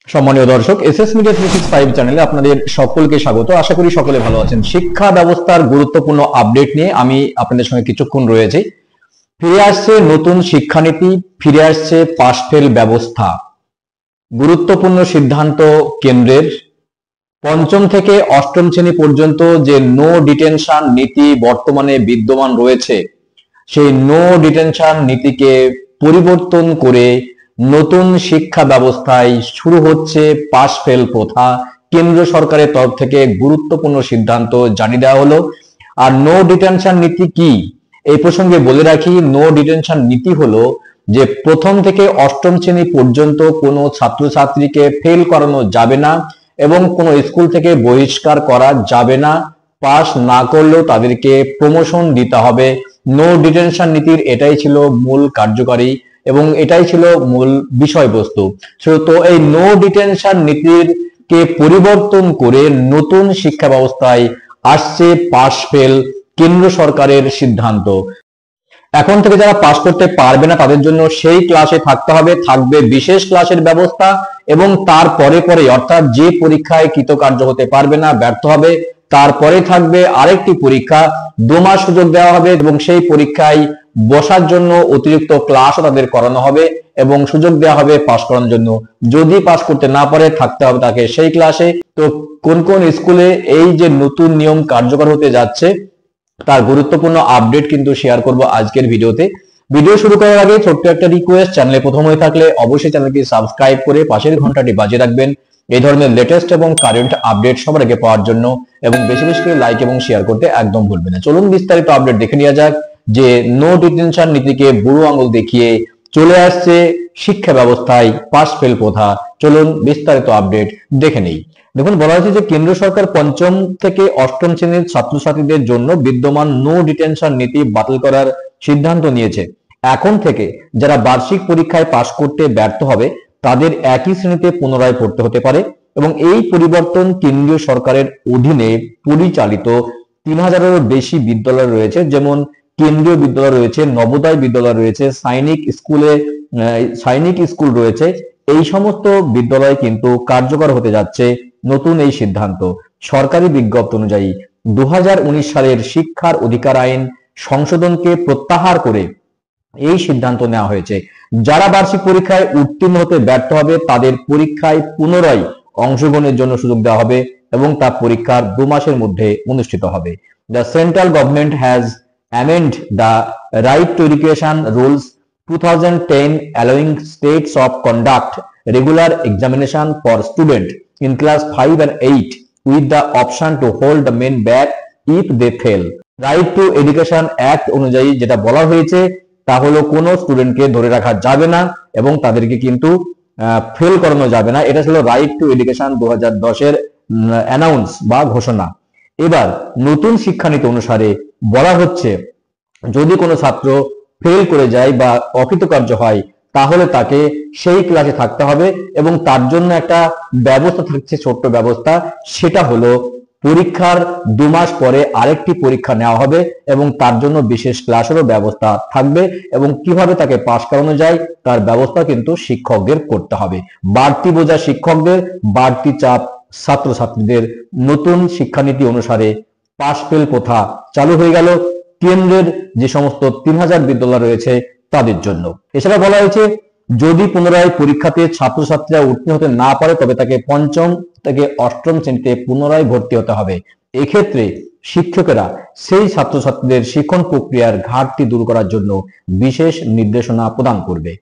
সম্মানীয় দর্শক, SS media 365 চ্যানেলে আপনাদের সকলকে স্বাগত। আশা করি সকলে ভালো আছেন। শিক্ষা ব্যবস্থার গুরুত্বপূর্ণ আপডেট নিয়ে আমি আপনাদের সঙ্গে কিছুক্ষণ রয়েছি। ফিরে আসছে নতুন শিক্ষানীতি, ফিরে আসছে পাস ফেল ব্যবস্থা। গুরুত্বপূর্ণ সিদ্ধান্ত কেন্দ্রের। পঞ্চম থেকে অষ্টম শ্রেণী পর্যন্ত যে নো ডিটেনশন নীতি বর্তমানে বিদ্যমান রয়েছে, সেই নো ডিটেনশন নীতিকে পরিবর্তন করে নতুন শিক্ষা ব্যবস্থায় শুরু হচ্ছে পাস ফেল প্রথা। কেন্দ্র সরকারের তরফ থেকে গুরুত্বপূর্ণ সিদ্ধান্ত জানিয়ে দেওয়া হলো। আর নো ডিটেনশন নীতি কি, এই প্রসঙ্গে বলে রাখি, নো ডিটেনশন নীতি হলো যে প্রথম থেকে অষ্টম শ্রেণী পর্যন্ত কোনো ছাত্রছাত্রীকে ফেল করানো যাবে না এবং কোনো স্কুল থেকে বহিষ্কার করা যাবে না। পাস না করলেও তাদেরকে প্রমোশন দিতে হবে। নো ডিটেনশন নীতির এটাই ছিল মূল কার্যকারী এবং এটাই ছিল মূল বিষয়বস্তু। তো এই নো ডিটেনশন নীতির কে পরিবর্তন করে নতুন শিক্ষা ব্যবস্থায় আসছে পাস ফেল, কেন্দ্র সরকারের সিদ্ধান্ত। এখন থেকে যারা পাস করতে পারবে না তাদের জন্য সেই ক্লাসে থাকতে হবে, থাকবে বিশেষ ক্লাসের ব্যবস্থা এবং তারপরে অর্থাৎ যে পরীক্ষায় কৃতকার্য হতে পারবে না, ব্যর্থ হবে, তারপরে থাকবে আরেকটি পরীক্ষা, 2 মাস সুযোগ দেওয়া হবে এবং সেই পরীক্ষায় বসার জন্য অতিরিক্ত ক্লাসও তাদের করানো হবে এবং সুযোগ দেওয়া হবে পাস করানোর জন্য। যদি পাস করতে না পারে থাকতে হবে তাকে সেই ক্লাসে। তো কোন কোন স্কুলে এই যে নতুন নিয়ম কার্যকর হতে যাচ্ছে তার গুরুত্বপূর্ণ আপডেট কিন্তু শেয়ার করব আজকের ভিডিওতে। ভিডিও শুরু করার আগে ছোট্ট একটা রিকোয়েস্ট, চ্যানেলে প্রথম হয়ে থাকলে অবশ্যই চ্যানেলটি সাবস্ক্রাইব করে পাশের ঘন্টাটি বাজিয়ে রাখবেন এই ধরনের লেটেস্ট এবং কারেন্ট আপডেট সবার আগে পাওয়ার জন্য, এবং বেশি বেশি করে লাইক এবং শেয়ার করতে একদম ভুলবেন না। চলুন বিস্তারিত আপডেট দেখে নেওয়া যাক যে নো ডিটেনশন নীতিকে বুড়ো আঙুল দেখিয়ে চলে আসছে শিক্ষা ব্যবস্থায় পাস ফেল প্রথা। চলুন বিস্তারিত আপডেট দেখে নেই। দেখুন, বলা হয়েছে যে কেন্দ্র সরকার পঞ্চম থেকে অষ্টম শ্রেণীর ছাত্রছাত্রীদের জন্য বিদ্যমান নো ডিটেনশন নীতি বাতিল করার সিদ্ধান্ত নিয়েছে। এখন থেকে যারা বার্ষিক পরীক্ষায় পাশ করতে ব্যর্থ হবে তাদের একই শ্রেণীতে পুনরায় পড়তে হতে পারে এবং এই পরিবর্তন কেন্দ্রীয় সরকারের অধীনে পরিচালিত 3000-এরও বেশি বিদ্যালয় রয়েছে, যেমন কেন্দ্রীয় বিদ্যালয় রয়েছে, নবোদয় বিদ্যালয় রয়েছে, সৈনিক স্কুল রয়েছে। এই সমস্ত বিদ্যালয় কিন্তু কার্যকর হতে যাচ্ছে নতুন এই সিদ্ধান্ত। সরকারি বিজ্ঞপ্তি অনুযায়ী 2019 সালের শিক্ষার অধিকার আইন সংশোধনকে প্রত্যাহার করে এই সিদ্ধান্ত নেওয়া হয়েছে। যারা বার্ষিক পরীক্ষায় উত্তীর্ণ হতে ব্যর্থ হবে তাদের পরীক্ষায় পুনরায় অংশগ্রহণের জন্য সুযোগ দেওয়া হবে এবং তা পরীক্ষার 2 মাসের মধ্যে অনুষ্ঠিত হবে। The central government has amended the Right to Education Rules 2010, allowing states of conduct regular examination for students in class 5 and 8 with the option to hold the main back if they fail. Right to Education Act অনুযায়ী যেটা বলা হয়েছে তা হলো কোনো স্টুডেন্টকে ধরে রাখা যাবে না এবং তাদেরকে কিন্তু ফেল করানো যাবে না। এটা ছিল রাইট টু এডুকেশন 2010-এর অ্যানাউন্স বা ঘোষণা। এবার নতুন শিক্ষানীতি অনুসারে বলা হচ্ছে যদি কোনো ছাত্র ফেল করে যায় বা অকৃতকার্য হয় তাহলে তাকে সেই ক্লাসে থাকতে হবে এবং তার জন্য একটা ব্যবস্থা থাকছে, ছোট্ট ব্যবস্থা। সেটা হলো পরীক্ষার 2 মাস পরে আরেকটি পরীক্ষা নেওয়া হবে এবং তার জন্য বিশেষ ক্লাসেরও ব্যবস্থা থাকবে এবং কিভাবে তাকে পাস করানো যায় তার ব্যবস্থা কিন্তু শিক্ষকদের করতে হবে। বাড়তি বোঝা শিক্ষকদের, বাড়তি চাপ ছাত্রছাত্রীদের। নতুন শিক্ষানীতি অনুসারে পাস ফেল প্রথা চালু হয়ে গেল কেন্দ্রের যে সমস্ত 3000 বিদ্যালয় রয়েছে তাদের জন্য। এছাড়া বলা হয়েছে যদি পুনরায় পরীক্ষাতে ছাত্রছাত্রীরা উত্তীর্ণ হতে না পারে তবে তাকে পঞ্চম থেকে অষ্টম শ্রেণীতে পুনরায় ভর্তি হতে হবে। এক্ষেত্রে শিক্ষকেরা সেই ছাত্রছাত্রীদের শিক্ষণ প্রক্রিয়ার ঘাটতি দূর করার জন্য বিশেষ নির্দেশনা প্রদান করবে।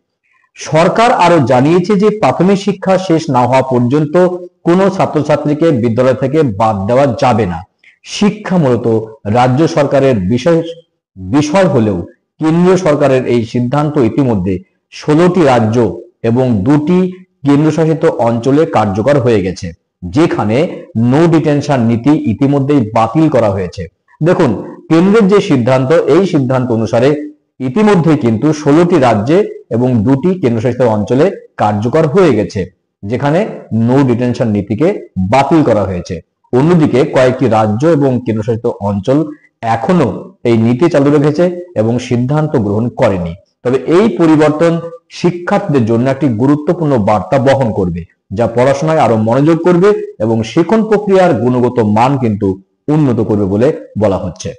সরকার আরো জানিয়েছে যে প্রাথমিক শিক্ষা শেষ না হওয়া পর্যন্ত কোনো ছাত্রছাত্রীকে বিদ্যালয় থেকে বাদ দেওয়া যাবে না। শিক্ষা মূলত রাজ্য সরকারের বিষয় হলেও কেন্দ্রীয় সরকারের এই সিদ্ধান্ত ইতিমধ্যে 16টি রাজ্য এবং 2টি কেন্দ্রশাসিত অঞ্চলে কার্যকর হয়ে গেছে, যেখানে নো ডিটেনশন নীতি ইতিমধ্যেই বাতিল করা হয়েছে। দেখুন, কেন্দ্রের যে সিদ্ধান্ত, এই সিদ্ধান্ত অনুসারে ইতিমধ্যেই কিন্তু 16টি রাজ্যে এবং 2টি কেন্দ্রশাসিত অঞ্চলে কার্যকর হয়ে গেছে, যেখানে নো ডিটেনশন নীতিকে বাতিল করা হয়েছে। অন্যদিকে কয়েকটি রাজ্য এবং কেন্দ্রশাসিত অঞ্চল এখনো এই নীতি চালু রেখেছে এবং সিদ্ধান্ত গ্রহণ করেনি। তবে এই পরিবর্তন শিক্ষার্থীদের জন্য একটি গুরুত্বপূর্ণ বার্তা বহন করবে। যা পড়াশোনায় আরো মনোযোগ করবে এবং শিক্ষণ প্রক্রিয়ার গুণগত মান কিন্তু উন্নত করবে বলে বলা হচ্ছে।